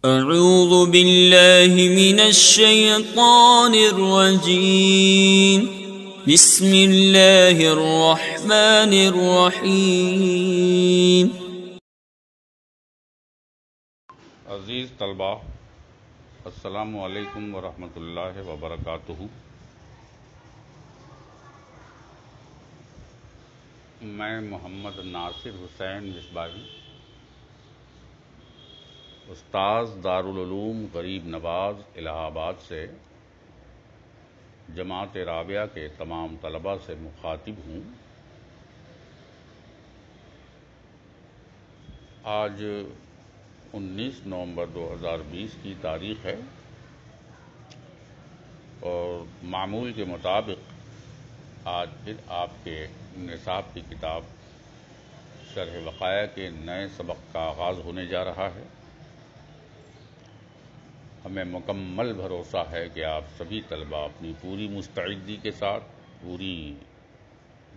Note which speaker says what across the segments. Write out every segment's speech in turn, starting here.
Speaker 1: اعوذ باللہ من الشیطان الرجیم بسم اللہ الرحمن الرحیم۔
Speaker 2: عزیز طلباء، السلام علیکم ورحمۃ اللہ وبرکاتہ۔ میں محمد ناصر حسین مصباحی، استاذ دارالعلوم غریب نواز الہ آباد سے جماعت رابعہ کے تمام طلباء سے مخاطب ہوں۔ آج 19 نومبر 2020 کی تاریخ ہے اور معمول کے مطابق آج پھر آپ کے نصاب کی کتاب شرح وقایع کے نئے سبق کا آغاز ہونے جا رہا ہے۔ ہمیں مکمل بھروسہ ہے کہ آپ سبھی طلباء اپنی پوری مستعدی کے ساتھ، پوری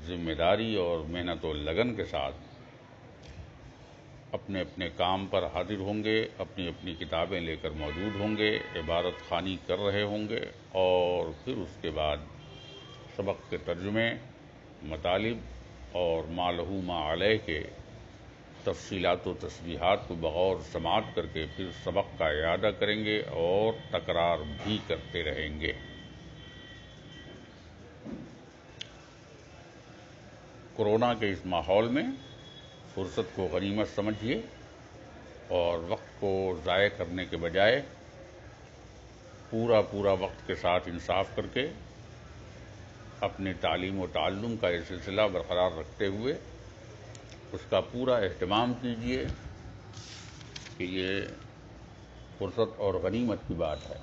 Speaker 2: ذمہ داری اور محنت و لگن کے ساتھ اپنے اپنے کام پر حاضر ہوں گے، اپنی اپنی کتابیں لے کر موجود ہوں گے، عبارت خوانی کر رہے ہوں گے اور پھر اس کے بعد سبق کے ترجمے، مطالب اور ما لہ ما علیہ کے تفصیلات و تسبیحات کو بغور سماعت کر کے پھر سبق کا اعادہ کریں گے اور تکرار بھی کرتے رہیں گے۔ کورونا کے اس ماحول میں فرصت کو غنیمت سمجھیے اور وقت کو ضائع کرنے کے بجائے پورا وقت کے ساتھ انصاف کر کے اپنے تعلیم و تعلم کا یہ سلسلہ برقرار رکھتے ہوئے اس کا پورا اہتمام کیجیے کہ یہ فرصت اور غنیمت کی بات ہے۔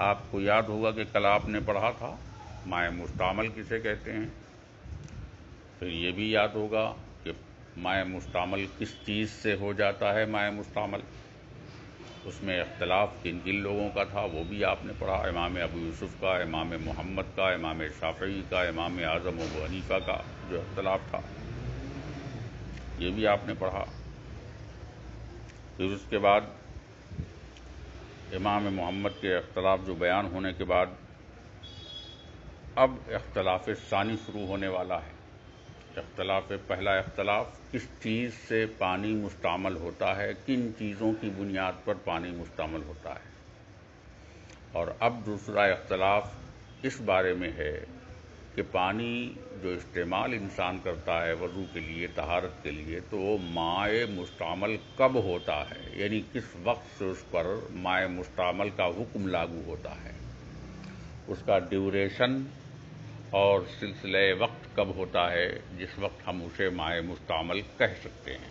Speaker 2: آپ کو یاد ہوگا کہ کل آپ نے پڑھا تھا مائع مستعمل کسے کہتے ہیں، پھر یہ بھی یاد ہوگا کہ مائع مستعمل کس چیز سے ہو جاتا ہے۔ مائع مستعمل اس میں اختلاف کن کن لوگوں کا تھا وہ بھی آپ نے پڑھا، امام ابو یوسف کا، امام محمد کا، امام شافعی کا، امام اعظم ابو حنیفہ کا جو اختلاف تھا یہ بھی آپ نے پڑھا۔ پھر اس کے بعد امام محمد کے اختلاف جو بیان ہونے کے بعد اب اختلاف ثانی شروع ہونے والا ہے۔ پہلا اختلاف کس چیز سے پانی مستعمل ہوتا ہے، کن چیزوں کی بنیاد پر پانی مستعمل ہوتا ہے، اور اب دوسرا اختلاف اس بارے میں ہے کہ پانی جو استعمال انسان کرتا ہے وضو کے لیے، طہارت کے لیے، تو وہ مائع مستعمل کب ہوتا ہے، یعنی کس وقت سے اس پر مائع مستعمل کا حکم لاگو ہوتا ہے، اس کا ڈیوریشن اور سلسلہ وقت کب ہوتا ہے جس وقت ہم اسے مائع مستعمل کہہ سکتے ہیں۔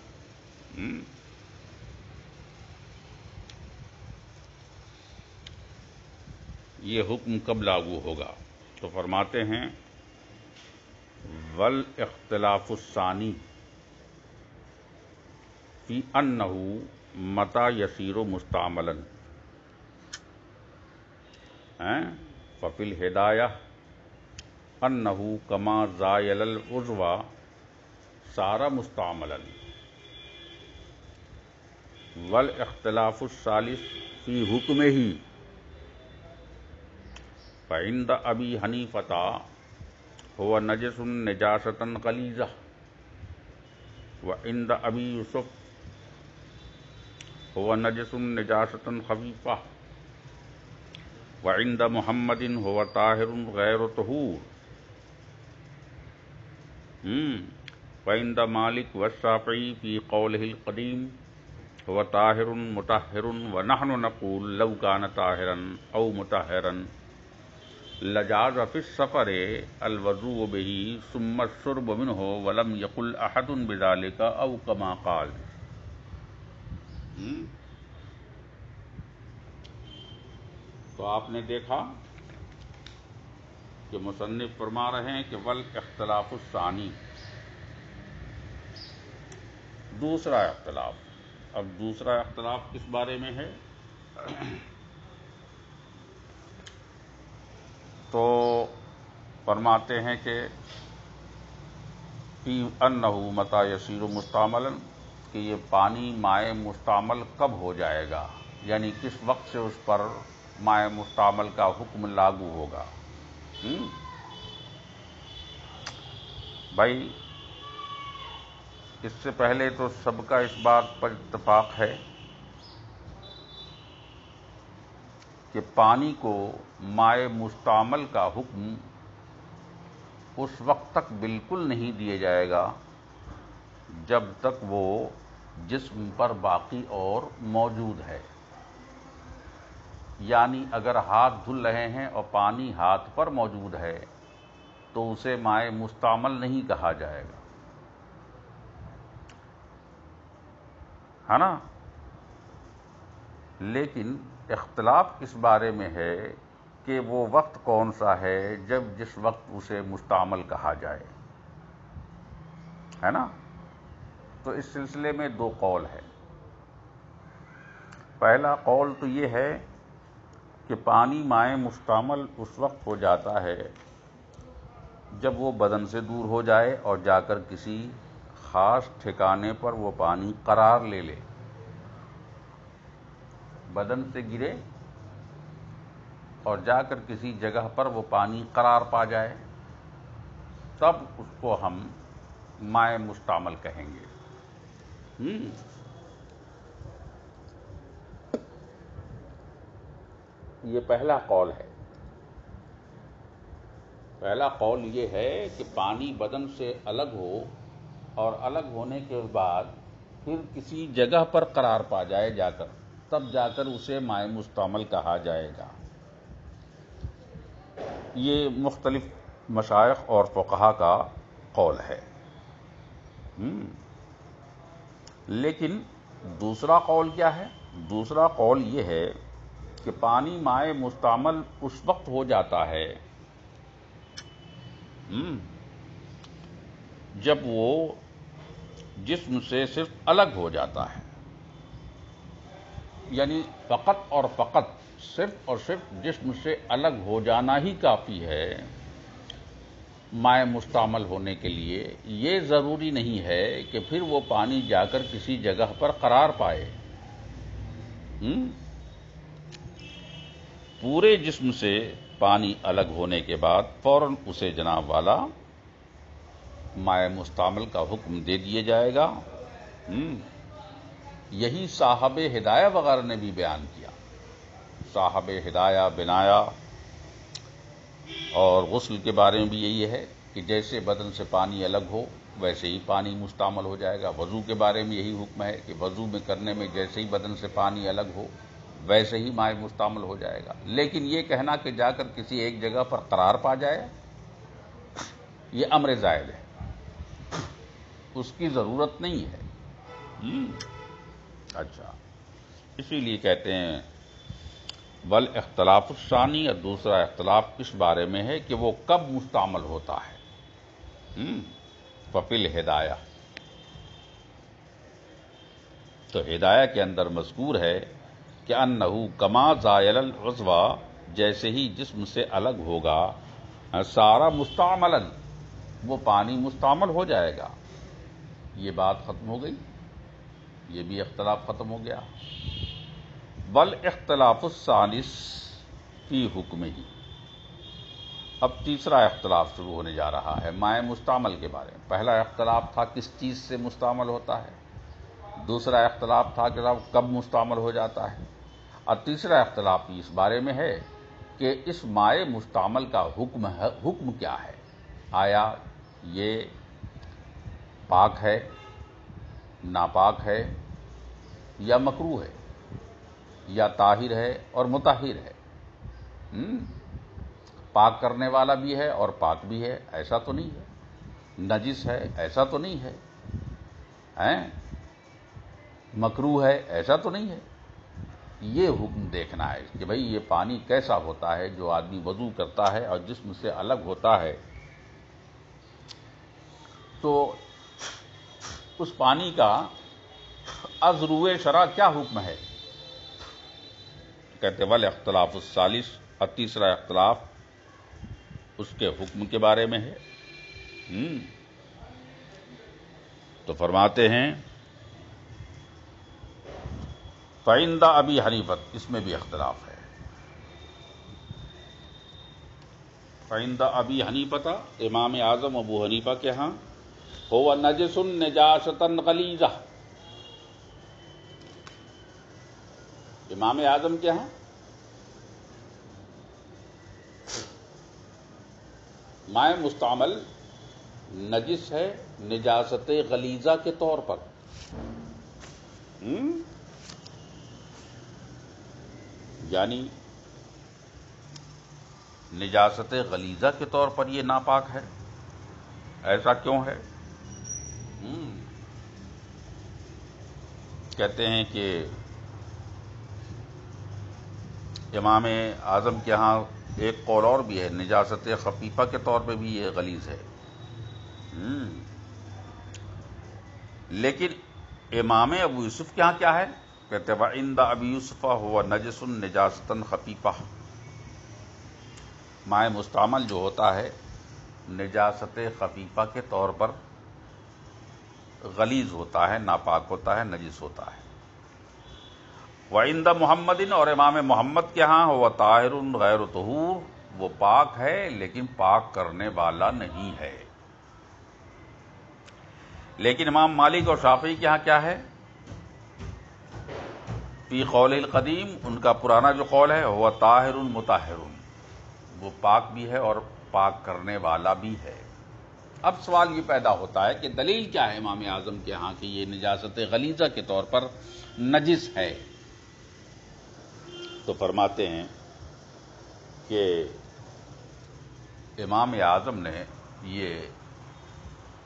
Speaker 2: یہ حکم کب لاگو ہوگا؟ تو فرماتے ہیں والاختلاف الثانی فی انہ متی یصیر مستعملا ففی الہدایہ انہ کما زایل العضو صار مستعملا، والاختلاف الثالث فی حکمہ فعند ابی حنیفۃ هو نجس نجاستً غلیظہ، وعند ابی یوسف هو نجس نجاستً خفیفہ، وعند محمد هو طاہر غیر طہور، وعند مالک والشافعی فی قولہ القدیم هو طاہر مطہر، ونحن نقول لو کان طاہرا او مطہرا لجاز فی السفر الوضوء به ثم الشرب منه ولم یقل احد بذلك او کما قال۔ تو آپ نے دیکھا کہ مصنف فرما رہے ہیں کہ والاختلاف الثانی، دوسرا اختلاف۔ اب دوسرا اختلاف کس بارے میں ہے؟ تو فرماتے ہیں کہ فی انہ متی یصیر مستعملا، کہ یہ پانی مائع مستعمل کب ہو جائے گا، یعنی کس وقت سے اس پر مائع مستعمل کا حکم لاگو ہوگا؟ بھائی اس سے پہلے تو سب کا اس بات پر اتفاق ہے کہ پانی کو مائع مستعمل کا حکم اس وقت تک بالکل نہیں دیا جائے گا جب تک وہ جسم پر باقی اور موجود ہے. یعنی اگر ہاتھ دھل رہے ہیں اور پانی ہاتھ پر موجود ہے تو اسے مائع مستعمل نہیں کہا جائے گا، ہے نا؟ لیکن اختلاف اس بارے میں ہے کہ وہ وقت کون سا ہے جس وقت اسے مستعمل کہا جائے، ہے نا؟ تو اس سلسلے میں دو قول ہے. پہلا قول تو یہ ہے کہ پانی مائع مستعمل اس وقت ہو جاتا ہے جب وہ بدن سے دور ہو جائے اور جا کر کسی خاص ٹھکانے پر وہ پانی قرار لے لے. بدن سے گرے اور جا کر کسی جگہ پر وہ پانی قرار پا جائے، تب اس کو ہم مائع مستعمل کہیں گے. یہ پہلا قول ہے. پہلا قول یہ ہے کہ پانی بدن سے الگ ہو اور الگ ہونے کے بعد پھر کسی جگہ پر قرار پا جائے جا کر، تب جا کر اسے مائع مستعمل کہا جائے گا. یہ مختلف مشائخ اور فقہا کا قول ہے. لیکن دوسرا قول کیا ہے؟ دوسرا قول یہ ہے کہ پانی مائع مستعمل اس وقت ہو جاتا ہے جب وہ جسم سے صرف الگ ہو جاتا ہے. یعنی فقط اور فقط صرف اور صرف جسم سے الگ ہو جانا ہی کافی ہے مائع مستعمل ہونے کے لیے. یہ ضروری نہیں ہے کہ پھر وہ پانی جا کر کسی جگہ پر قرار پائے. پورے جسم سے پانی الگ ہونے کے بعد فوراً اسے جناب والا مائع مستعمل کا حکم دے دیا جائے گا. یہی صاحب ہدایہ وغیرہ نے بھی بیان کیا. صاحب ہدایہ بنایا اور غسل کے بارے میں بھی یہی ہے کہ جیسے بدن سے پانی الگ ہو ویسے ہی پانی مستعمل ہو جائے گا. وضو کے بارے میں یہی حکم ہے کہ وضو میں کرنے میں جیسے ہی بدن سے پانی الگ ہو ویسے ہی مائع مستعمل ہو جائے گا. لیکن یہ کہنا کہ جا کر کسی ایک جگہ پر قرار پا جائے، یہ امر زائد ہے، اس کی ضرورت نہیں ہے. اچھا، اسی لیے کہتے ہیں بل اختلاف الثانی، اور دوسرا اختلاف اس بارے میں ہے کہ وہ کب مستعمل ہوتا ہے. ففی الہدایہ، تو ہدایہ کے اندر مذکور ہے کہ انہو کما زائل العضو، جیسے ہی جسم سے الگ ہوگا سارا مستعملا، وہ پانی مستعمل ہو جائے گا. یہ بات ختم ہو گئی، یہ بھی اختلاف ختم ہو گیا. بل اختلاف الثالث فی حکم ہی، اب تیسرا اختلاف شروع ہونے جا رہا ہے مائع مستعمل کے بارے میں. پہلا اختلاف تھا کس چیز سے مستعمل ہوتا ہے، دوسرا اختلاف تھا کہ کب مستعمل ہو جاتا ہے، اور تیسرا اختلاف اس بارے میں ہے کہ اس مائع مستعمل کا حکم کیا ہے. آیا یہ پاک ہے، ناپاک ہے، یا مکروہ ہے، یا طاہر ہے اور مطہر ہے. پاک کرنے والا بھی ہے اور پاک بھی ہے، ایسا تو نہیں ہے. نجس ہے، ایسا تو نہیں ہے. مکروہ ہے، ایسا تو نہیں ہے. یہ حکم دیکھنا ہے کہ بھئی یہ پانی کیسا ہوتا ہے جو آدمی وضو کرتا ہے اور جسم سے الگ ہوتا ہے، تو اس پانی کا از روئے شرع کیا حکم ہے. کہتے ول اختلاف الثالث، اور تیسرا اختلاف اس کے حکم کے بارے میں ہے. تو فرماتے ہیں فعند ابی حنیفت، اس میں بھی اختلاف ہے. فعند ابی حنیفت، امام اعظم ابو حنیفہ کے ہاں، هو نجس نجاسۃ غلیظہ. امام اعظم کے ہاں مائع مستعمل نجس ہے نجاست غلیظہ کے طور پر. یعنی نجاست غلیظہ کے طور پر یہ ناپاک ہے. ایسا کیوں ہے؟ کہتے ہیں کہ امام اعظم کے ہاں ایک قول اور بھی ہے، نجاست خفیفہ کے طور پہ بھی یہ غلیظ ہے. لیکن امام ابو یوسف کے ہاں کیا ہے؟ کہتے ہیں وَعِندَ ابی یوسف هو نجس نجاستً خفیفہ. مائع مستعمل جو ہوتا ہے نجاست خفیفہ کے طور پر غلیظ ہوتا ہے، ناپاک ہوتا ہے، نجس ہوتا ہے. وعند محمد، اور امام محمد کے ہاں وہ طاہر غیر طہور، وہ پاک ہے لیکن پاک کرنے والا نہیں ہے. لیکن امام مالک اور شافعی کے ہاں کیا ہے؟ فی قول القدیم، ان کا پرانا جو قول ہے وہ طاہر مطہر، وہ پاک بھی ہے اور پاک کرنے والا بھی ہے. اب سوال یہ پیدا ہوتا ہے کہ دلیل کیا ہے امام اعظم کے ہاں کہ یہ نجاست غلیظہ کے طور پر نجس ہے؟ تو فرماتے ہیں کہ امام اعظم نے، یہ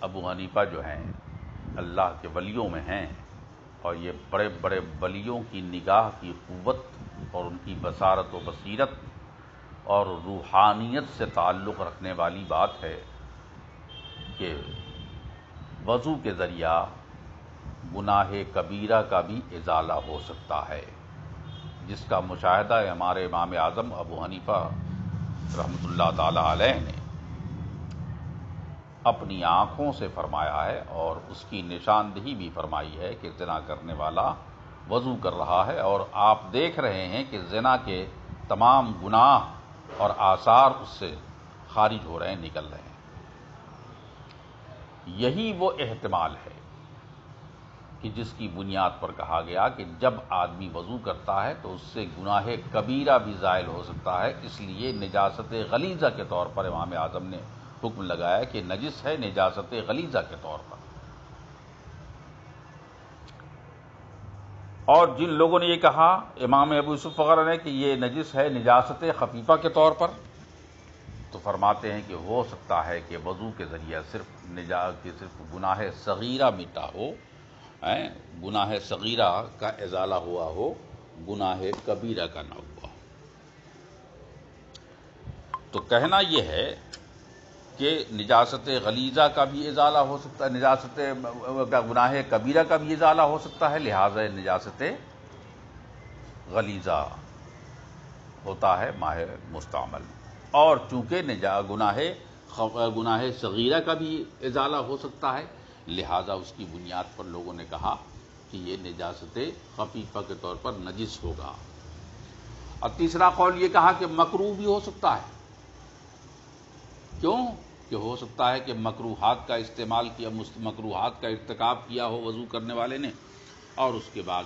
Speaker 2: ابو حنیفہ جو ہیں اللہ کے ولیوں میں ہیں، اور یہ بڑے بڑے ولیوں کی نگاہ کی قوت اور ان کی بصارت و بصیرت اور روحانیت سے تعلق رکھنے والی بات ہے کہ وضو کے ذریعہ گناہ کبیرہ کا بھی ازالہ ہو سکتا ہے، جس کا مشاہدہ ہمارے امام اعظم ابو حنیفہ رحمۃ اللہ تعالی علیہ نے اپنی آنکھوں سے فرمایا ہے، اور اس کی نشاندہی بھی فرمائی ہے کہ زنا کرنے والا وضو کر رہا ہے، اور آپ دیکھ رہے ہیں کہ زنا کے تمام گناہ اور آثار اس سے خارج ہو رہے ہیں، نکل رہے ہیں. یہی وہ احتمال ہے کہ جس کی بنیاد پر کہا گیا کہ جب آدمی وضو کرتا ہے تو اس سے گناہ کبیرہ بھی زائل ہو سکتا ہے. اس لیے نجاست غلیظہ کے طور پر امام اعظم نے حکم لگایا کہ نجس ہے نجاست غلیظہ کے طور پر. اور جن لوگوں نے یہ کہا امام ابو یوسف وغیرہ نے کہ یہ نجس ہے نجاست خفیفہ کے طور پر، تو فرماتے ہیں کہ ہو سکتا ہے کہ وضو کے ذریعہ صرف گناہ صغیرہ مٹا ہو، گناہ صغیرہ کا ازالہ ہوا ہو، گناہ کبیرہ کا نہ ہوا ہو. تو کہنا یہ ہے کہ نجاست غلیظہ کا بھی ازالہ ہو سکتا ہے، نجاست گناہ کبیرہ کا بھی ازالہ ہو سکتا ہے، لہذا نجاست غلیظہ ہوتا ہے مائع مستعمل. اور چونکہ گناہ صغیرہ کا بھی ازالہ ہو سکتا ہے، لہذا اس کی بنیاد پر لوگوں نے کہا کہ یہ نجاست خفیفہ کے طور پر نجس ہوگا. اور تیسرا قول یہ کہا کہ مکروہ بھی ہو سکتا ہے. کیوں؟ کہ ہو سکتا ہے کہ مکروہات کا استعمال کیا، مکروہات کا ارتکاب کیا ہو وضو کرنے والے نے، اور اس کے بعد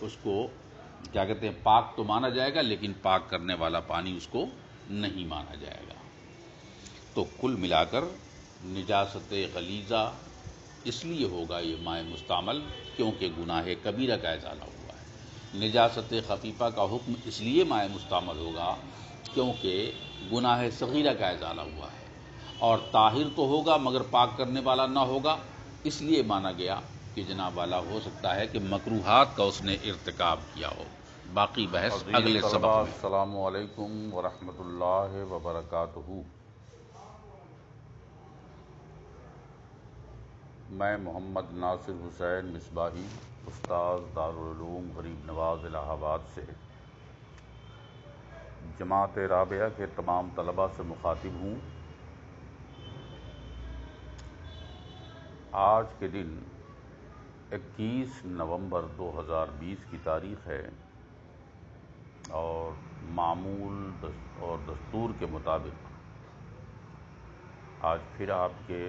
Speaker 2: اس کو کیا کہتے ہیں پاک تو مانا جائے گا لیکن پاک کرنے والا پانی اس کو نہیں مانا جائے گا. تو کل ملا کر نجاست غلیظہ اس لیے ہوگا یہ مائع مستعمل کیونکہ گناہ کبیرہ کا ازالہ ہوا ہے. نجاست خفیفہ کا حکم اس لیے مائع مستعمل ہوگا کیونکہ گناہ صغیرہ کا ازالہ ہوا ہے، اور طاہر تو ہوگا مگر پاک کرنے والا نہ ہوگا، اس لیے مانا گیا کہ جناب والا ہو سکتا ہے کہ مکروہات کا اس نے ارتکاب کیا ہو. باقی بحث اگلے سبق میں. السلام علیکم ورحمۃ اللہ وبرکاتہ. میں محمد ناصر حسین مصباحی، استاد دارالعلوم غریب نواز الہ آباد سے جماعت رابعہ کے تمام طلباء سے مخاطب ہوں. آج کے دن 21 نومبر 2020 کی تاریخ ہے اور معمول اور دستور کے مطابق آج پھر آپ کے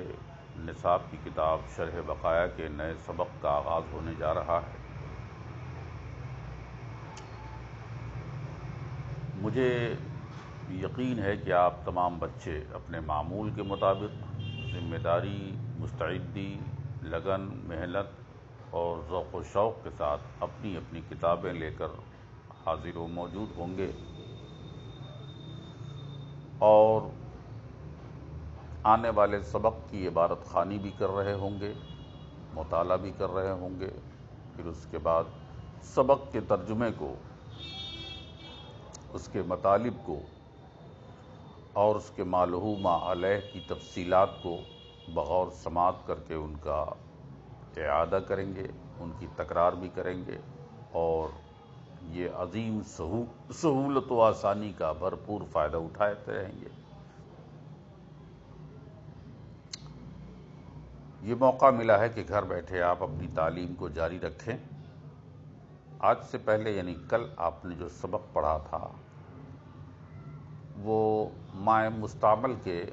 Speaker 2: نصاب کی کتاب شرح بقایا کے نئے سبق کا آغاز ہونے جا رہا ہے۔ مجھے یقین ہے کہ آپ تمام بچے اپنے معمول کے مطابق ذمہ داری، مستعدی، لگن، محنت اور ذوق و شوق کے ساتھ اپنی اپنی کتابیں لے کر حاضر و موجود ہوں گے اور آنے والے سبق کی عبارت خوانی بھی کر رہے ہوں گے، مطالعہ بھی کر رہے ہوں گے، پھر اس کے بعد سبق کے ترجمے کو، اس کے مطالب کو اور اس کے ما لہ ما علیہ کی تفصیلات کو بغور سماعت کر کے ان کا اعادہ کریں گے، ان کی تکرار بھی کریں گے اور یہ عظیم سہولت و آسانی کا بھرپور فائدہ اٹھاتے رہیں گے۔ یہ موقع ملا ہے کہ گھر بیٹھے آپ اپنی تعلیم کو جاری رکھیں۔ آج سے پہلے یعنی کل آپ نے جو سبق پڑھا تھا وہ مائع مستعمل کے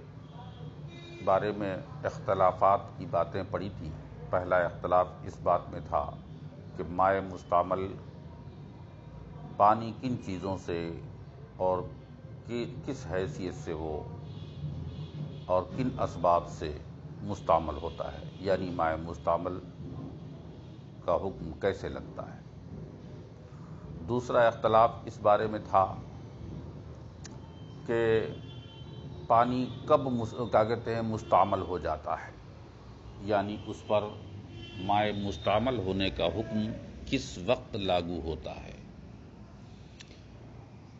Speaker 2: بارے میں اختلافات کی باتیں پڑھی تھی۔ پہلا اختلاف اس بات میں تھا کہ مائع مستعمل پانی کن چیزوں سے اور کس حیثیت سے وہ اور کن اسباب سے مستعمل ہوتا ہے، یعنی مائع مستعمل کا حکم کیسے لگتا ہے۔ دوسرا اختلاف اس بارے میں تھا کہ پانی کب مستعمل ہو جاتا ہے، یعنی اس پر مائع مستعمل ہونے کا حکم کس وقت لاگو ہوتا ہے۔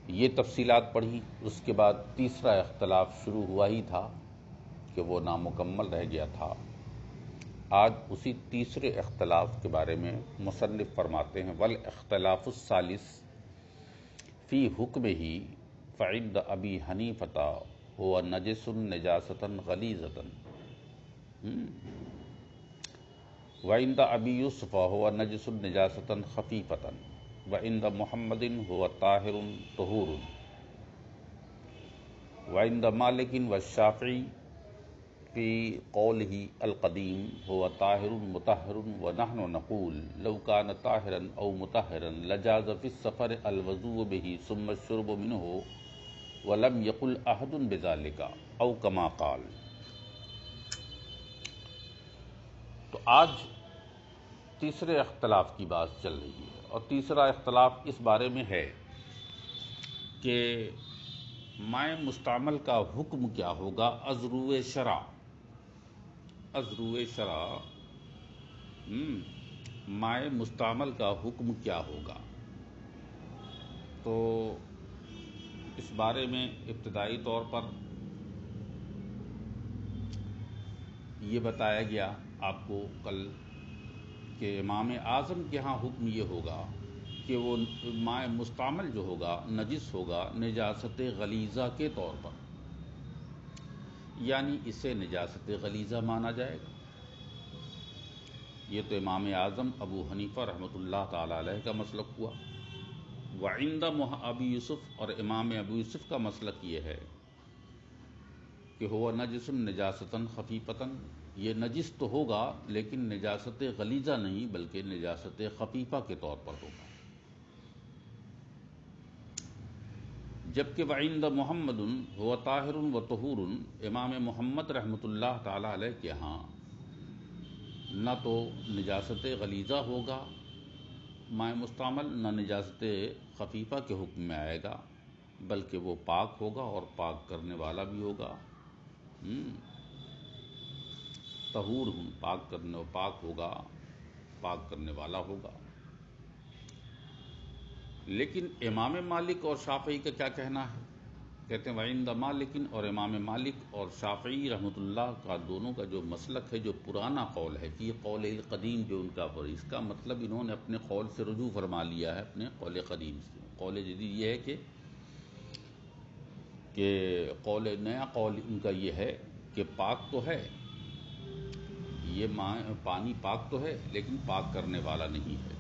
Speaker 2: یہ تفصیلات پڑھی۔ اس کے بعد تیسرا اختلاف شروع ہوا ہی تھا کہ وہ نامکمل رہ گیا تھا۔ آج اسی تیسرے اختلاف کے بارے میں مصنف فرماتے ہیں والاختلاف الثالث فی حکمہ فعند ابی حنیفہ هو نجس نجاستً غلیظۃ وعند ابی یوسف هو نجس نجاستً خفیفۃ وعند محمد هو طاہر طہور وعند مالک والشافعی فی قولہ القدیم هو طاہر مطہر ونحن نقول لو کان طاہرا او مطہرا لجاز فی السفر الوضوء به ثم الشرب منہ ولم یقل احد بذلک او کما قال۔ تو آج تیسرے اختلاف کی بات چل رہی ہے اور تیسرا اختلاف اس بارے میں ہے کہ مائع مستعمل کا حکم کیا ہوگا ازروع شرع مائع مستعمل کا حکم کیا ہوگا۔ تو اس بارے میں ابتدائی طور پر یہ بتایا گیا آپ کو کل کہ امام اعظم کے ہاں حکم یہ ہوگا کہ وہ مائع مستعمل جو ہوگا نجس ہوگا نجاست غلیظہ کے طور پر، یعنی اسے نجاست غلیظہ مانا جائے گا۔ یہ تو امام اعظم ابو حنیفہ رحمۃ اللہ تعالی علیہ کا مسلک ہوا۔ وعند ابی یوسف اور امام ابو یوسف کا مسلک یہ ہے کہ ہوا نجس نجاستً خفیفتً، یہ نجس تو ہوگا لیکن نجاست غلیظہ نہیں بلکہ نجاست خفیفہ کے طور پر ہوگا۔ جبکہ وعند محمد ہوا طاہر و طہور، امام محمد رحمۃ اللہ تعالی علیہ کے ہاں نہ تو نجاست غلیظہ ہوگا مائع مستعمل، نہ نجاست خفیفہ کے حکم میں آئے گا، بلکہ وہ پاک ہوگا اور پاک کرنے والا بھی ہوگا۔ طہور پاک ہوگا، پاک کرنے والا ہوگا۔ لیکن امام مالک اور شافعی کا کیا کہنا ہے؟ کہتے ہیں وعند مالک، اور امام مالک اور شافعی رحمۃ اللہ کا دونوں کا جو مسلک ہے، جو پرانا قول ہے، فی قول القدیم جو ان کا، اس کا مطلب انہوں نے اپنے قول سے رجوع فرما لیا ہے اپنے قول قدیم سے۔ قول جدید یہ ہے کہ نیا قول ان کا یہ ہے کہ پاک تو ہے، یہ پانی پاک تو ہے لیکن پاک کرنے والا نہیں ہے۔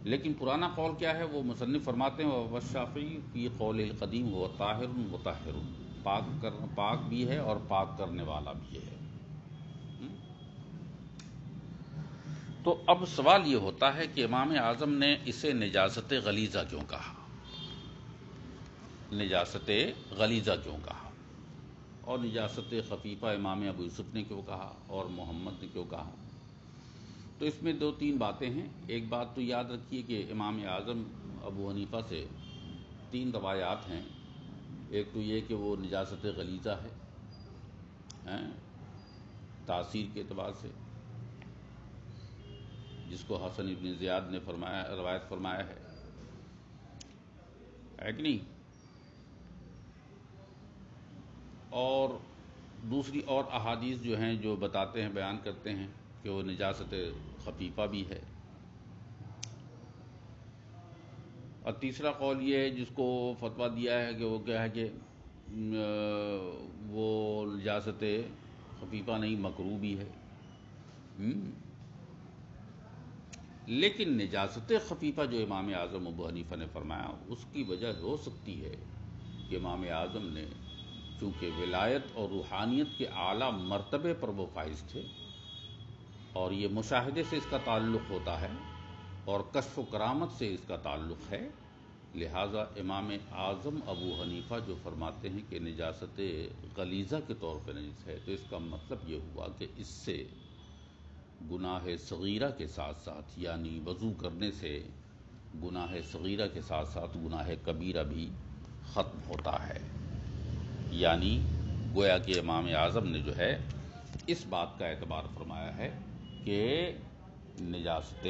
Speaker 2: لیکن پرانا قول کیا ہے؟ وہ مصنف فرماتے ہیں والشافعی فی قول القدیم هو طاہر مطہر، پاک بھی ہے اور پاک کرنے والا بھی ہے۔ تو اب سوال یہ ہوتا ہے کہ امام اعظم نے اسے نجاست غلیظہ کیوں کہا؟ نجاست غلیظہ کیوں کہا؟ اور نجاست خفیفہ امام ابو یوسف نے کیوں کہا اور محمد نے کیوں کہا؟ تو اس میں 2-3 باتیں ہیں۔ ایک بات تو یاد رکھیے کہ امام اعظم ابو حنیفہ سے 3 روایات ہیں۔ ایک تو یہ کہ وہ نجاست غلیظہ ہے تاثیر کے اعتبار سے، جس کو حسن ابن زیاد نے روایت فرمایا ہے کہ نہیں؟ اور دوسری اور احادیث جو ہیں جو بتاتے ہیں، بیان کرتے ہیں کہ وہ نجاست خفیفہ بھی ہے۔ اور تیسرا قول یہ ہے جس کو فتویٰ دیا ہے کہ وہ کیا ہے کہ وہ نجاست خفیفہ نہیں، مکروہ بھی ہے۔ لیکن نجاست خفیفہ جو امام اعظم ابو حنیفہ نے فرمایا، اس کی وجہ ہو سکتی ہے کہ امام اعظم نے چونکہ ولایت اور روحانیت کے اعلیٰ مرتبے پر وہ فائز تھے، اور یہ مشاہدے سے اس کا تعلق ہوتا ہے اور کشف و کرامت سے اس کا تعلق ہے، لہٰذا امام اعظم ابو حنیفہ جو فرماتے ہیں کہ نجاست غلیظہ کے طور پہ نجس ہے، تو اس کا مطلب یہ ہوا کہ اس سے گناہ صغیرہ کے ساتھ ساتھ، یعنی وضو کرنے سے گناہ صغیرہ کے ساتھ ساتھ گناہ کبیرہ بھی ختم ہوتا ہے۔ یعنی گویا کہ امام اعظم نے جو ہے اس بات کا اعتبار فرمایا ہے کہ نجاست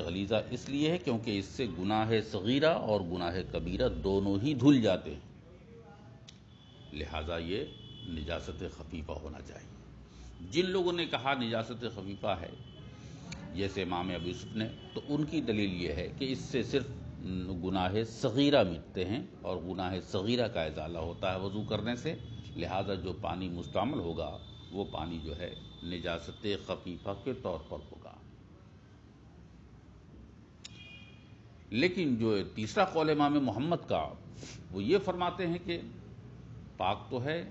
Speaker 2: غلیظہ اس لیے ہے کیونکہ اس سے گناہ صغیرہ اور گناہ کبیرہ دونوں ہی دھل جاتے ہیں، لہٰذا یہ نجاست خفیفہ ہونا چاہیے۔ جن لوگوں نے کہا نجاست خفیفہ ہے جیسے امام ابو یوسف نے، تو ان کی دلیل یہ ہے کہ اس سے صرف گناہ صغیرہ مٹتے ہیں اور گناہ صغیرہ کا ازالہ ہوتا ہے وضو کرنے سے، لہٰذا جو پانی مستعمل ہوگا وہ پانی جو ہے نجاست خفیفہ کے طور پر ہوگا۔ لیکن جو تیسرا قول امام محمد کا، وہ یہ فرماتے ہیں کہ پاک تو ہے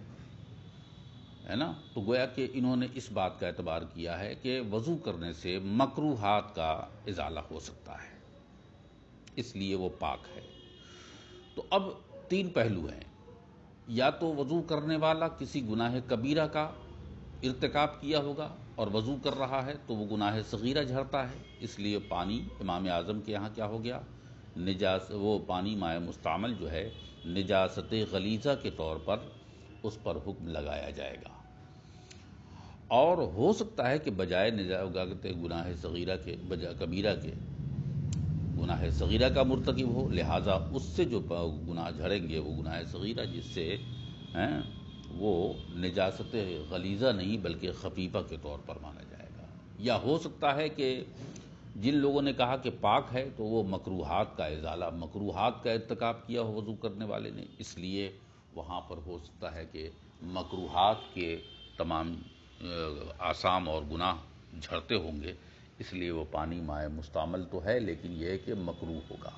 Speaker 2: نا، تو گویا کہ انہوں نے اس بات کا اعتبار کیا ہے کہ وضو کرنے سے مکروہات کا ازالہ ہو سکتا ہے، اس لیے وہ پاک ہے۔ تو اب 3 پہلو ہیں، یا تو وضو کرنے والا کسی گناہ کبیرہ کا ارتکاب کیا ہوگا اور وضو کر رہا ہے تو وہ گناہ صغیرہ جھڑتا ہے، اس لیے پانی امام اعظم کے یہاں کیا ہو گیا، وہ پانی مائع مستعمل جو ہے نجاست غلیظہ کے طور پر اس پر حکم لگایا جائے گا۔ اور ہو سکتا ہے کہ بجائے گناہ صغیرہ کے، بجائے کبیرہ کے گناہ صغیرہ کا مرتکب ہو، لہٰذا اس سے جو گناہ جھڑیں گے وہ گناہ صغیرہ، جس سے وہ نجاست غلیظہ نہیں بلکہ خفیفہ کے طور پر مانا جائے گا۔ یا ہو سکتا ہے کہ جن لوگوں نے کہا کہ پاک ہے تو وہ مکروہات کا ازالہ، مکروہات کا ارتکاب کیا ہو وضو کرنے والے نے، اس لیے وہاں پر ہو سکتا ہے کہ مکروہات کے تمام آثام اور گناہ جھڑتے ہوں گے، اس لیے وہ پانی مائع مستعمل تو ہے لیکن یہ ہے کہ مکروہ ہوگا،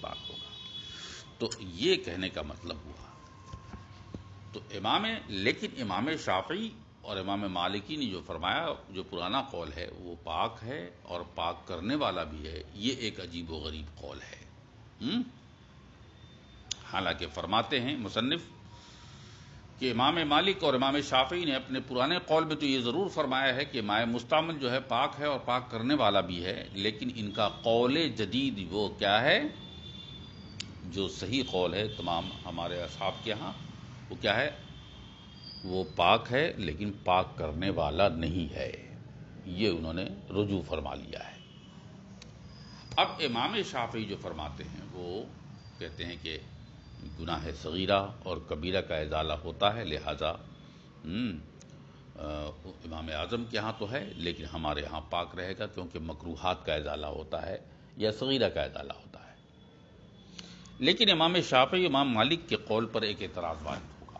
Speaker 2: پاک ہوگا۔ تو یہ کہنے کا مطلب ہوا۔ تو لیکن امام شافعی اور امام مالکی نے جو فرمایا، جو پرانا قول ہے وہ پاک ہے اور پاک کرنے والا بھی ہے، یہ ایک عجیب و غریب قول ہے۔ حالانکہ فرماتے ہیں مصنف کہ امام مالک اور امام شافعی نے اپنے پرانے قول میں تو یہ ضرور فرمایا ہے کہ مائع مستعمل جو ہے پاک ہے اور پاک کرنے والا بھی ہے، لیکن ان کا قول جدید وہ کیا ہے، جو صحیح قول ہے تمام ہمارے اصحاب کے ہاں، وہ کیا ہے، وہ پاک ہے لیکن پاک کرنے والا نہیں ہے، یہ انہوں نے رجوع فرما لیا ہے۔ اب امام شافعی جو فرماتے ہیں وہ کہتے ہیں کہ گناہ صغیرہ اور کبیرہ کا ازالہ ہوتا ہے، لہٰذا امام اعظم کے ہاں تو ہے لیکن ہمارے ہاں پاک رہے گا، کیونکہ مکروہات کا ازالہ ہوتا ہے یا صغیرہ کا ازالہ ہوتا ہے۔ لیکن امام شافعی امام مالک کے قول پر ایک اعتراض وارد ہوگا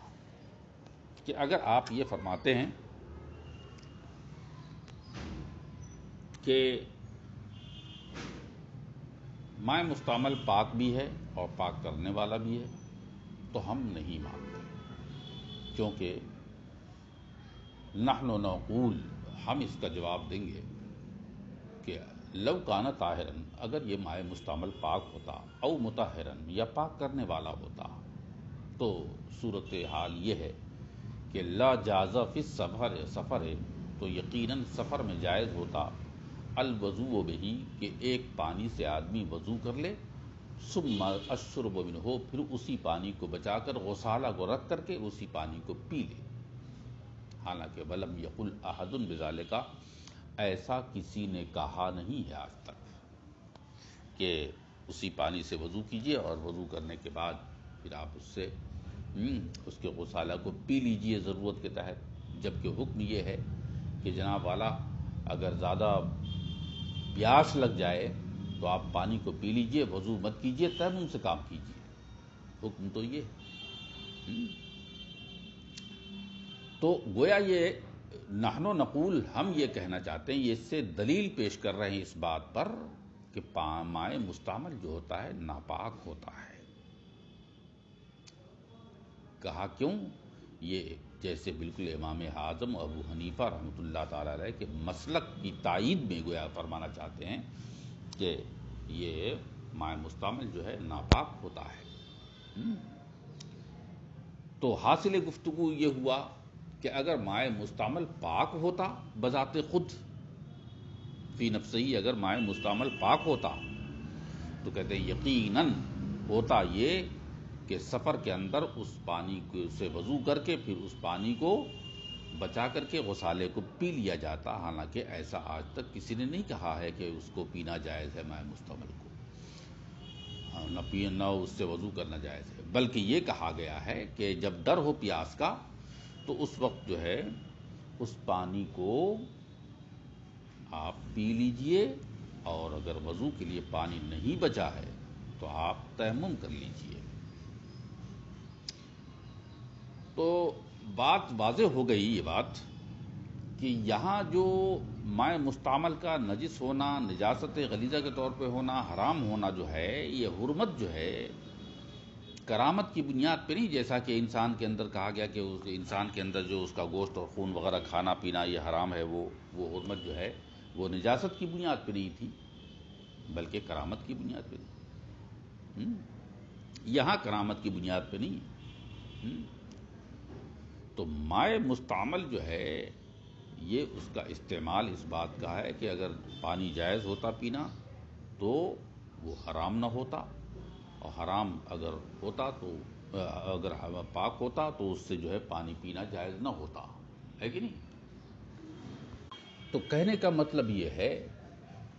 Speaker 2: کہ اگر آپ یہ فرماتے ہیں کہ مائع مستعمل پاک بھی ہے اور پاک کرنے والا بھی ہے تو ہم نہیں مانتے، کیونکہ نحن نقول، ہم اس کا جواب دیں گے کہ لو کان طاہرن، اگر یہ مائع مستعمل پاک ہوتا، او مطہرن، یا پاک کرنے والا ہوتا، تو صورتحال یہ ہے کہ لا جاز فی سفر ہے تو یقیناً سفر میں جائز ہوتا الوضوء بہی، کہ ایک پانی سے آدمی وضو کر لے، ثم الشرب منہ، پھر اسی پانی کو بچا کر غسالہ کو رکھ کر کے اسی پانی کو پی لے۔ حالانکہ ولم یقل احد بذالک، ایسا کسی نے کہا نہیں ہے آج تک کہ اسی پانی سے وضو کیجئے اور وضو کرنے کے بعد پھر آپ اس کے غسالہ کو پی لیجئے ضرورت کے تحت، جبکہ حکم یہ ہے کہ جناب والا اگر زیادہ پیاس لگ جائے تو آپ پانی کو پی لیجئے، وضو مت کیجئے، تیمم سے کام کیجئے، حکم تو یہ ہے۔ تو گویا یہ نحن نقول، ہم یہ کہنا چاہتے ہیں، یہ اس سے دلیل پیش کر رہے ہیں اس بات پر کہ مائع مستعمل جو ہوتا ہے ناپاک ہوتا ہے۔ کہا کیوں؟ یہ جیسے بالکل امام اعظم ابو حنیفہ رحمۃ اللہ تعالی علیہ کے مسلک کی تائید میں گویا فرمانا چاہتے ہیں کہ یہ مائع مستعمل جو ہے ناپاک ہوتا ہے۔ تو حاصل گفتگو یہ ہوا کہ اگر مائع مستعمل پاک ہوتا بذات خود، فی نفسہی، اگر مائع مستعمل پاک ہوتا تو کہتے ہیں یقیناً ہوتا یہ کہ سفر کے اندر اس پانی سے وضو کر کے پھر اس پانی کو بچا کر کے غسالے کو پی لیا جاتا، حالانکہ ایسا آج تک کسی نے نہیں کہا ہے کہ اس کو پینا جائز ہے مائع مستعمل کو، نہ اس سے وضو کرنا جائز ہے، بلکہ یہ کہا گیا ہے کہ جب ڈر ہو پیاس کا تو اس وقت جو ہے اس پانی کو آپ پی لیجئے، اور اگر وضو کے لیے پانی نہیں بچا ہے تو آپ تیمم کر لیجئے۔ تو بات واضح ہو گئی یہ بات کہ یہاں جو مائع مستعمل کا نجس ہونا، نجاست غلیظہ کے طور پہ ہونا، حرام ہونا جو ہے، یہ حرمت جو ہے کرامت کی بنیاد پہ نہیں، جیسا کہ انسان کے اندر کہا گیا کہ اس انسان کے اندر جو اس کا گوشت اور خون وغیرہ کھانا پینا یہ حرام ہے، وہ حرمت جو ہے وہ نجاست کی بنیاد پہ نہیں تھی بلکہ کرامت کی بنیاد پہ تھی۔ یہاں کرامت کی بنیاد پہ نہیں ہے۔ تو مائع مستعمل جو ہے یہ اس کا استعمال اس بات کا ہے کہ اگر پانی جائز ہوتا پینا تو وہ حرام نہ ہوتا، اور حرام اگر ہوتا تو اگر پاک ہوتا تو اس سے جو ہے پانی پینا جائز نہ ہوتا، ہے کہ نہیں؟ تو کہنے کا مطلب یہ ہے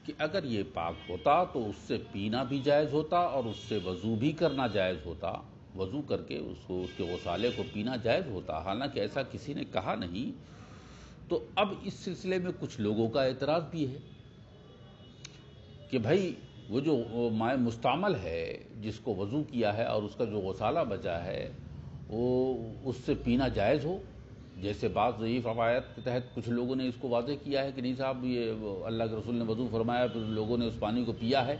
Speaker 2: کہ اگر یہ پاک ہوتا تو اس سے پینا بھی جائز ہوتا اور اس سے وضو بھی کرنا جائز ہوتا، وضو کر کے اس کے غسالے کو پینا جائز ہوتا، حالانکہ ایسا کسی نے کہا نہیں۔ تو اب اس سلسلے میں کچھ لوگوں کا اعتراض بھی ہے کہ بھائی وہ جو مائع مستعمل ہے جس کو وضو کیا ہے اور اس کا جو غسالہ بچا ہے وہ اس سے پینا جائز ہو، جیسے بعض ضعیف روایت کے تحت کچھ لوگوں نے اس کو واضح کیا ہے کہ نہیں صاحب یہ اللہ کے رسول نے وضو فرمایا پھر لوگوں نے اس پانی کو پیا ہے،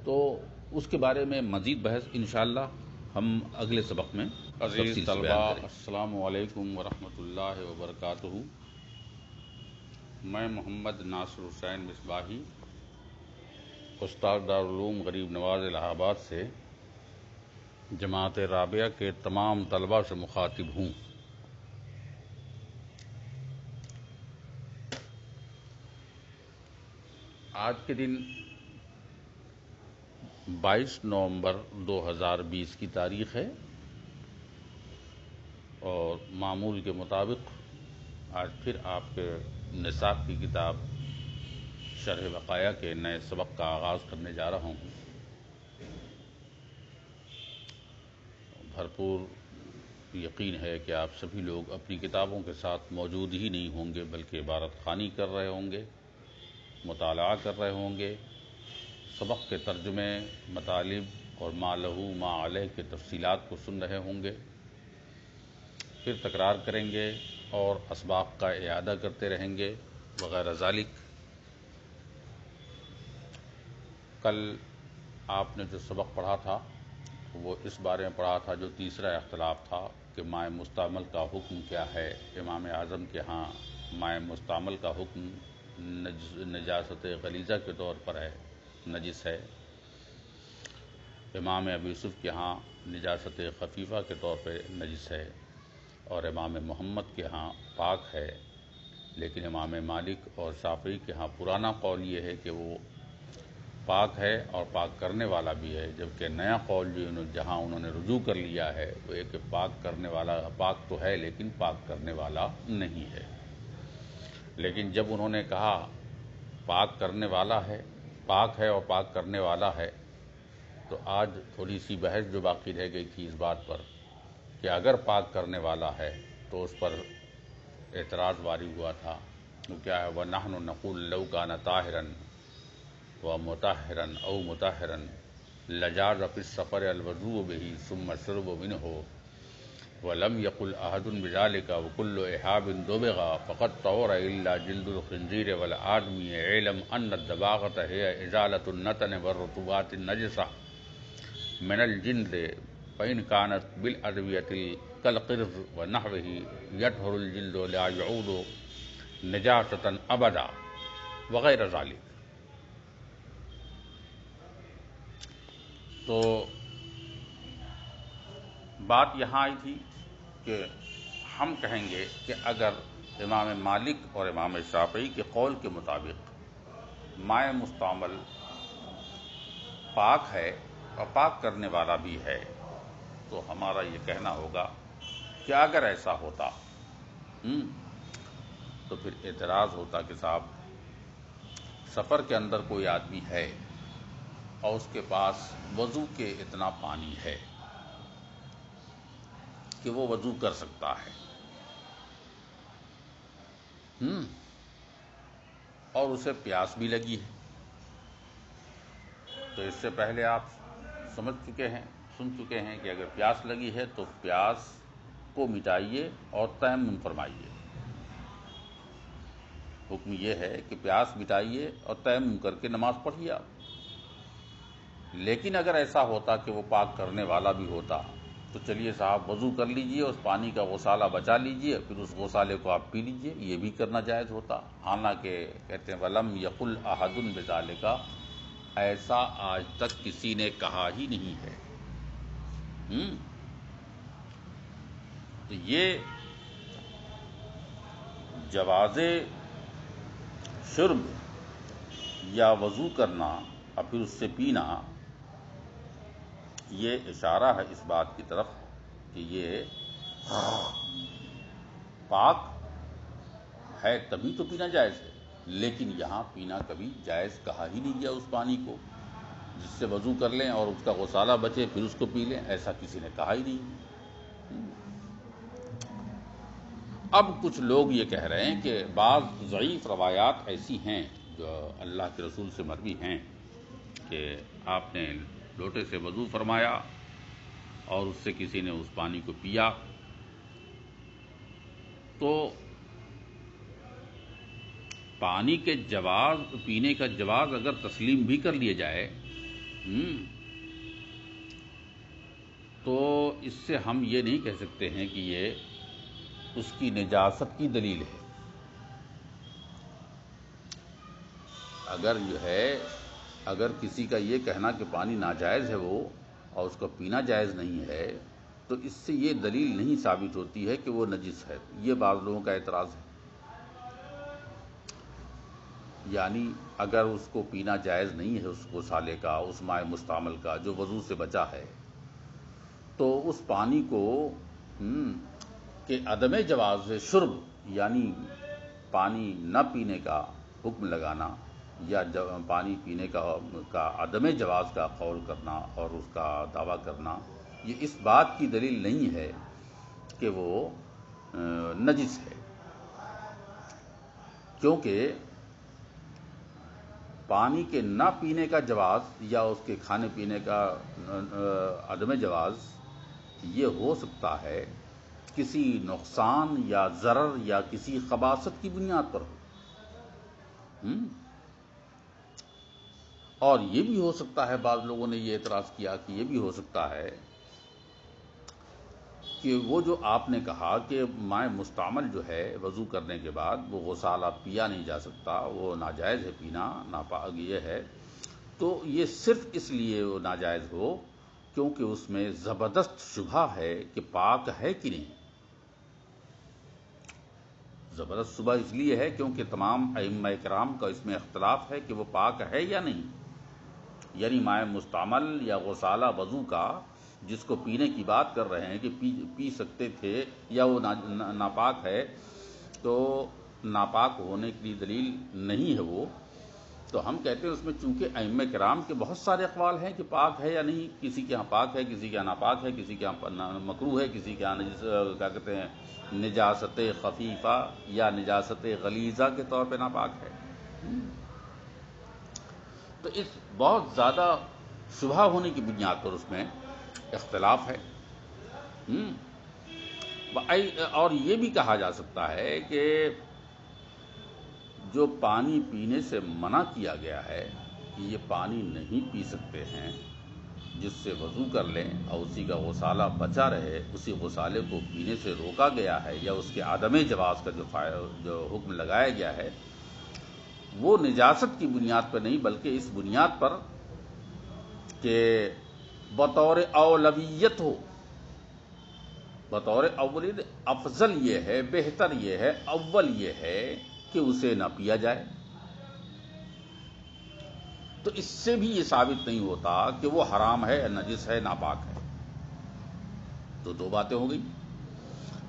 Speaker 2: تو اس کے بارے میں مزید بحث انشاءاللہ ہم اگلے سبق میں
Speaker 3: عزیز طلبہ، السلام علیکم ورحمۃ اللہ وبرکاتہ۔ میں محمد ناصر حسین مصباحی، استاد دارالعلوم غریب نواز الہ آباد سے جماعت رابعہ کے تمام طلبہ سے مخاطب ہوں۔ آج کے دن 22 نومبر 2020 کی تاریخ ہے، اور معمول کے مطابق آج پھر آپ کے نصاب کی کتاب شرح بقایا کے نئے سبق کا آغاز کرنے جا رہا ہوں۔ بھرپور یقین ہے کہ آپ سبھی لوگ اپنی کتابوں کے ساتھ موجود ہی نہیں ہوں گے، بلکہ عبارت خوانی کر رہے ہوں گے، مطالعہ کر رہے ہوں گے، سبق کے ترجمے، مطالب اور ما لہو ما علیہ کے تفصیلات کو سن رہے ہوں گے۔ پھر تکرار کریں گے اور اسباق کا اعادہ کرتے رہیں گے وغیرہ ذالک۔ کل آپ نے جو سبق پڑھا تھا وہ اس بارے میں پڑھا تھا جو تیسرا اختلاف تھا کہ مائع مستعمل کا حکم کیا ہے۔ امام اعظم کے ہاں مائع مستعمل کا حکم نجاست غلیظہ کے طور پر ہے، نجس ہے۔ امام ابو یوسف کے ہاں نجاست خفیفہ کے طور پہ نجس ہے، اور امام محمد کے ہاں پاک ہے۔ لیکن امام مالک اور شافعی کے ہاں پرانا قول یہ ہے کہ وہ پاک ہے اور پاک کرنے والا بھی ہے، جبکہ نیا قول جو جہاں انہوں نے رجوع کر لیا ہے وہ یہ کہ پاک کرنے والا پاک تو ہے لیکن پاک کرنے والا نہیں ہے۔ لیکن جب انہوں نے کہا پاک کرنے والا ہے، پاک ہے اور پاک کرنے والا ہے، تو آج تھوڑی سی بحث جو باقی رہ گئی تھی اس بات پر کہ اگر پاک کرنے والا ہے تو اس پر اعتراض واری ہوا تھا، وہ کیا ہے، وَنَحْنُ نَقُولُ لَوْ كَانَ طَاهِرًا وَمُطَهِّرًا أَوْ مُطَهِّرًا لَجَازَ فِي السَّفَرِ الْوُضُوءُ بِهِ ثُمَّ الشُّرْبُ مِنْهُ وَلَمْ يَقُلْ أَحَدٌ بِذَلِكَ وَكُلُّ إِحَابٍ دُبِغَ فَقَدْ طَهُرَ إِلَّا جِلْدُ الْخِنْزِيرِ وَالْآدْمِ اعْلَمْ أَنَّ الدَّبَاغَةَ هِيَ إزَالَةُ النَّتْنِ وَالرُّطُوبَاتِ النَّجِسَةِ مِنَ الْجِلْدِ فَإِنْ كَانَتْ بِالْأَدْوِيَةِ كَالْقِرْضِ وَنَحْوِهِ يَطْهُرُ الْجِلْدُ لَا يَعُودُ نَجَاسَةً أَبَدًا وغیرہ ذالک۔ تو بات یہاں آئی تھی کہ ہم کہیں گے کہ اگر امام مالک اور امام شافعی کے قول کے مطابق مائع مستعمل پاک ہے اور پاک کرنے والا بھی ہے، تو ہمارا یہ کہنا ہوگا کہ اگر ایسا ہوتا تو پھر اعتراض ہوتا کہ صاحب سفر کے اندر کوئی آدمی ہے اور اس کے پاس وضو کے اتنا پانی ہے کہ وہ وضو کر سکتا ہے، اور اسے پیاس بھی لگی ہے، تو اس سے پہلے آپ سن چکے ہیں کہ اگر پیاس لگی ہے تو پیاس کو مٹائیے اور تیمم فرمائیے۔ حکم یہ ہے کہ پیاس مٹائیے اور تیمم کر کے نماز پڑھیے آپ۔ لیکن اگر ایسا ہوتا کہ وہ پاک کرنے والا بھی ہوتا تو چلیے صاحب وضو کر لیجئے، اس پانی کا غسالہ بچا لیجئے، پھر اس غسالے کو آپ پی لیجئے، یہ بھی کرنا جائز ہوتا۔ حالانکہ کہتے ہیں وَلَمْ يَقُلْ أَحَدٌ بِذَلِكَ، ایسا آج تک کسی نے کہا ہی نہیں ہے۔ تو یہ جواز شرب یا وضو کرنا اور پھر اس سے پینا، یہ اشارہ ہے اس بات کی طرف کہ یہ پاک ہے تبھی تو پینا جائز ہے، لیکن یہاں پینا کبھی جائز کہا ہی نہیں گیا اس پانی کو، جس سے وضو کر لیں اور اس کا غسالہ بچے پھر اس کو پی لیں، ایسا کسی نے کہا ہی نہیں۔ اب کچھ لوگ یہ کہہ رہے ہیں کہ بعض ضعیف روایات ایسی ہیں جو اللہ کے رسول سے مروی ہیں کہ آپ نے لوٹے سے وضو فرمایا اور اس سے کسی نے اس پانی کو پیا، تو پانی کے جواز، پینے کا جواز اگر تسلیم بھی کر لیے جائے تو اس سے ہم یہ نہیں کہہ سکتے ہیں کہ یہ اس کی نجاست کی دلیل ہے۔ اگر کسی کا یہ کہنا کہ پانی ناجائز ہے وہ اور اس کو پینا جائز نہیں ہے، تو اس سے یہ دلیل نہیں ثابت ہوتی ہے کہ وہ نجس ہے۔ یہ بعض لوگوں کا اعتراض ہے، یعنی اگر اس کو پینا جائز نہیں ہے اس غسالے کا، اس مائع مستعمل کا جو وضو سے بچا ہے، تو اس پانی کو کہ عدم جواز شرب، یعنی پانی نہ پینے کا حکم لگانا یا پانی پینے کا عدم جواز کا قول کرنا اور اس کا دعویٰ کرنا، یہ اس بات کی دلیل نہیں ہے کہ وہ نجس ہے، کیونکہ پانی کے نہ پینے کا جواز یا اس کے کھانے پینے کا عدم جواز یہ ہو سکتا ہے کسی نقصان یا ضرر یا کسی خباثت کی بنیاد پر ہو۔ اور یہ بھی ہو سکتا ہے، بعض لوگوں نے یہ اعتراض کیا کہ یہ بھی ہو سکتا ہے کہ وہ جو آپ نے کہا کہ مائع مستعمل جو ہے وضو کرنے کے بعد وہ غسالہ پیا نہیں جا سکتا، وہ ناجائز ہے پینا، ناپاک یہ ہے، تو یہ صرف اس لیے وہ ناجائز ہو کیونکہ اس میں زبردست شبہ ہے کہ پاک ہے کہ نہیں۔ زبردست شبہ اس لیے ہے کیونکہ تمام ائمہ کرام کا اس میں اختلاف ہے کہ وہ پاک ہے یا نہیں، یعنی مائع مستعمل یا غسالہ وضو کا جس کو پینے کی بات کر رہے ہیں کہ پی سکتے تھے یا وہ ناپاک ہے، تو ناپاک ہونے کی دلیل نہیں ہے وہ، تو ہم کہتے ہیں اس میں چونکہ ائمہ کرام کے بہت سارے اقوال ہیں کہ پاک ہے یا نہیں، کسی کے ہاں پاک ہے، کسی کے ہاں ناپاک ہے، کسی کے ہاں مکروہ ہے، کسی کے ہاں کیا کہتے ہیں نجاست خفیفہ یا نجاست غلیظہ کے طور پہ ناپاک ہے۔ تو اس بہت زیادہ شبہ ہونے کی بنیاد پر اس میں اختلاف ہے۔ اور یہ بھی کہا جا سکتا ہے کہ جو پانی پینے سے منع کیا گیا ہے کہ یہ پانی نہیں پی سکتے ہیں، جس سے وضو کر لیں اور اسی کا غسالہ بچا رہے، اسی غسالے کو پینے سے روکا گیا ہے یا اس کے عدم جواز کا جو حکم لگایا گیا ہے، وہ نجاست کی بنیاد پر نہیں بلکہ اس بنیاد پر کہ بطور اولویت ہو، بطور اولین افضل یہ ہے، بہتر یہ ہے، اول یہ ہے کہ اسے نہ پیا جائے۔ تو اس سے بھی یہ ثابت نہیں ہوتا کہ وہ حرام ہے، نجس ہے، ناپاک ہے۔ تو دو باتیں ہو گئی،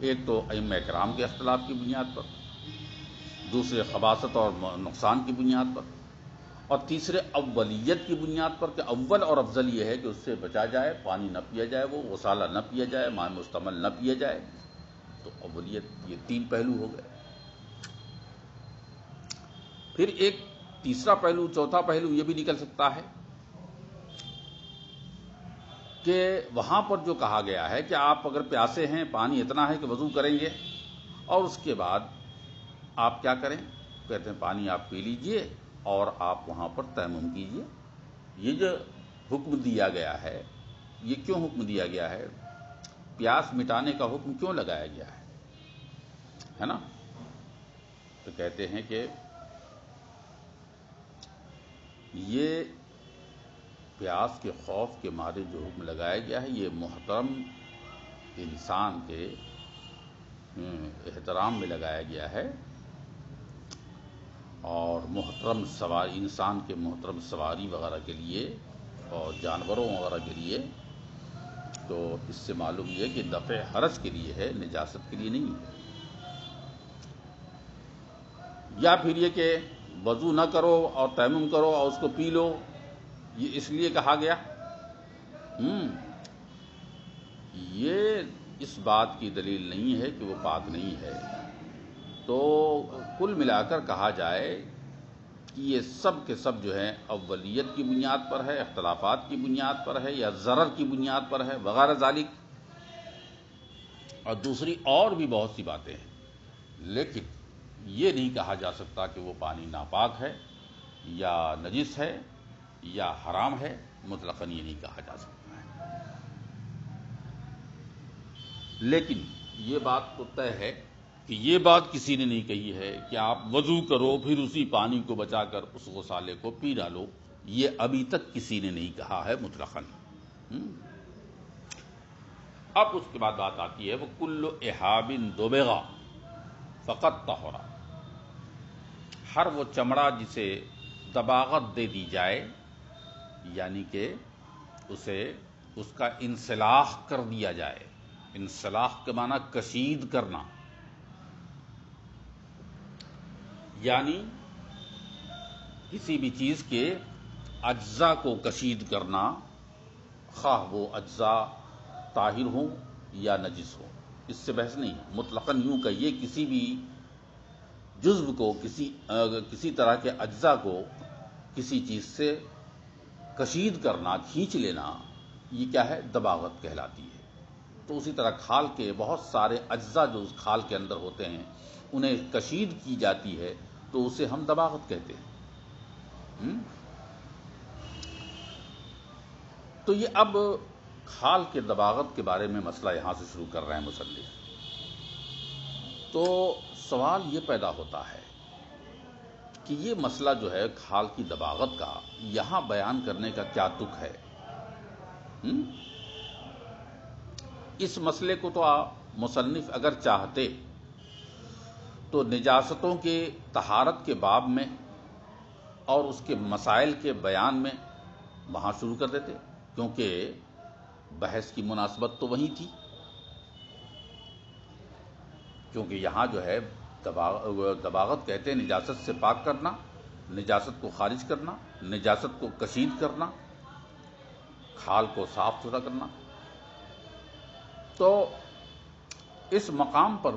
Speaker 3: ایک تو ائمہ کرام کے اختلاف کی بنیاد پر، دوسرے خباثت اور نقصان کی بنیاد پر، اور تیسرے اولیت کی بنیاد پر کہ اول اور افضل یہ ہے کہ اس سے بچا جائے، پانی نہ پیا جائے، وہ غسالہ نہ پیا جائے، مائع مستعمل نہ پیا جائے۔ تو اولیت، یہ تین پہلو ہو گئے۔ پھر ایک تیسرا پہلو، چوتھا پہلو یہ بھی نکل سکتا ہے کہ وہاں پر جو کہا گیا ہے کہ آپ اگر پیاسے ہیں، پانی اتنا ہے کہ وضو کریں گے، اور اس کے بعد آپ کیا کریں؟ کہتے ہیں پانی آپ پی لیجئے اور آپ وہاں پر تیمم کیجئے۔ یہ جو حکم دیا گیا ہے، یہ کیوں حکم دیا گیا ہے؟ پیاس مٹانے کا حکم کیوں لگایا گیا ہے نا؟ تو کہتے ہیں کہ یہ پیاس کے خوف کے مارے جو حکم لگایا گیا ہے، یہ محترم انسان کے احترام میں لگایا گیا ہے، اور محترم سواری، انسان کے محترم سواری وغیرہ کے لیے اور جانوروں وغیرہ کے لیے۔ تو اس سے معلوم یہ کہ دفع حرج کے لیے ہے، نجاست کے لیے نہیں ہے۔ یا پھر یہ کہ وضو نہ کرو اور تیمم کرو اور اس کو پی لو، یہ اس لیے کہا گیا، یہ اس بات کی دلیل نہیں ہے کہ وہ پاک نہیں ہے۔ تو کل ملا کر کہا جائے کہ یہ سب کے سب جو ہیں اولیت کی بنیاد پر ہے، اختلافات کی بنیاد پر ہے، یا ضرر کی بنیاد پر ہے وغیرہ ذالک، اور دوسری اور بھی بہت سی باتیں ہیں، لیکن یہ نہیں کہا جا سکتا کہ وہ پانی ناپاک ہے یا نجس ہے یا حرام ہے، مطلقاً یہ نہیں کہا جا سکتا ہے۔ لیکن یہ بات تو طے ہے کہ یہ بات کسی نے نہیں کہی ہے کہ آپ وضو کرو پھر اسی پانی کو بچا کر اس غسالے کو پی ڈالو، یہ ابھی تک کسی نے نہیں کہا ہے مطلقاً۔ اب اس کے بعد بات آتی ہے وہ کل احاب دبغا فقط طہرا، ہر وہ چمڑا جسے دباغت دے دی جائے، یعنی کہ اسے اس کا انسلاخ کر دیا جائے، انسلاخ کے معنی کشید کرنا، یعنی کسی بھی چیز کے اجزاء کو کشید کرنا، خواہ وہ اجزاء طاہر ہوں یا نجس ہوں، اس سے بحث نہیں ہے۔ مطلقاً یوں کہیے کسی بھی جزو کو، کسی طرح کے اجزاء کو کسی چیز سے کشید کرنا، کھینچ لینا، یہ کیا ہے؟ دباغت کہلاتی ہے۔ تو اسی طرح کھال کے بہت سارے اجزاء جو اس کھال کے اندر ہوتے ہیں انہیں کشید کی جاتی ہے تو اسے ہم دباغت کہتے ہیں۔ تو یہ اب کھال کے دباغت کے بارے میں مسئلہ یہاں سے شروع کر رہے ہیں مصنف۔ تو سوال یہ پیدا ہوتا ہے کہ یہ مسئلہ جو ہے کھال کی دباغت کا یہاں بیان کرنے کا کیا تک ہے؟ اس مسئلے کو تو مصنف اگر چاہتے تو نجاستوں کے طہارت کے باب میں اور اس کے مسائل کے بیان میں وہاں شروع کر دیتے، کیونکہ بحث کی مناسبت تو وہی تھی، کیونکہ یہاں جو ہے دباغت کہتے ہیں نجاست سے پاک کرنا، نجاست کو خارج کرنا، نجاست کو کشید کرنا، کھال کو صاف ستھرا کرنا۔ تو اس مقام پر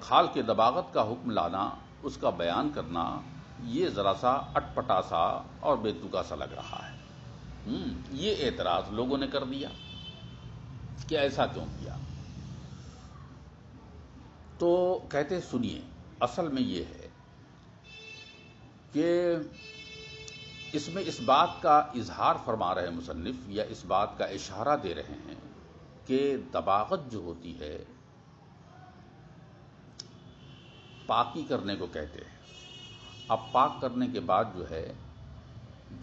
Speaker 3: کھال کے دباغت کا حکم لانا، اس کا بیان کرنا، یہ ذرا سا اٹپٹا سا اور بے تکا سا لگ رہا ہے۔ یہ اعتراض لوگوں نے کر دیا کہ ایسا کیوں کیا؟ تو کہتے سنیے، اصل میں یہ ہے کہ اس میں اس بات کا اظہار فرما رہے مصنف یا اس بات کا اشارہ دے رہے ہیں کہ دباغت جو ہوتی ہے پاکی کرنے کو کہتے ہیں۔ اب پاک کرنے کے بعد جو ہے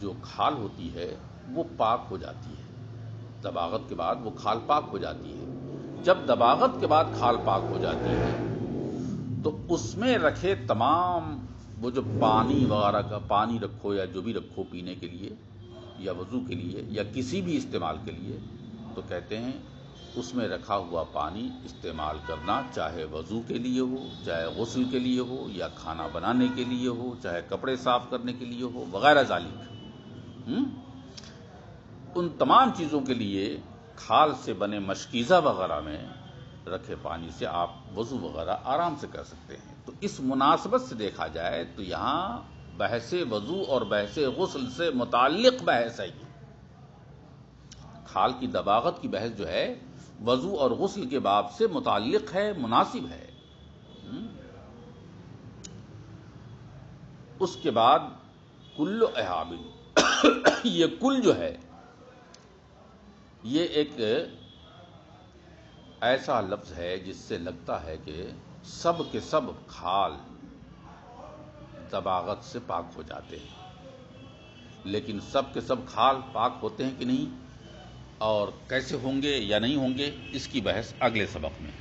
Speaker 3: جو کھال ہوتی ہے وہ پاک ہو جاتی ہے، دباغت کے بعد وہ کھال پاک ہو جاتی ہے۔ جب دباغت کے بعد کھال پاک ہو جاتی ہے تو اس میں رکھے تمام وہ جو پانی وغیرہ کا پانی رکھو یا جو بھی رکھو پینے کے لیے یا وضو کے لیے یا کسی بھی استعمال کے لیے، تو کہتے ہیں اس میں رکھا ہوا پانی استعمال کرنا، چاہے وضو کے لیے ہو، چاہے غسل کے لیے ہو، یا کھانا بنانے کے لیے ہو، چاہے کپڑے صاف کرنے کے لیے ہو، وغیرہ ذالک۔ ان تمام چیزوں کے لیے کھال سے بنے مشکیزہ وغیرہ میں رکھے پانی سے آپ وضو وغیرہ آرام سے کر سکتے ہیں۔ تو اس مناسبت سے دیکھا جائے تو یہاں بحث وضو اور بحث غسل سے متعلق بحث ہے۔ یہ کھال کی دباغت کی بحث جو ہے وضو اور غسل کے باب سے متعلق ہے، مناسب ہے۔ اس کے بعد کل احابل، یہ کل جو ہے یہ ایک ایسا لفظ ہے جس سے لگتا ہے کہ سب کے سب کھال دباغت سے پاک ہو جاتے ہیں، لیکن سب کے سب کھال پاک ہوتے ہیں کہ نہیں اور کیسے ہوں گے یا نہیں ہوں گے، اس کی بحث اگلے سبق میں۔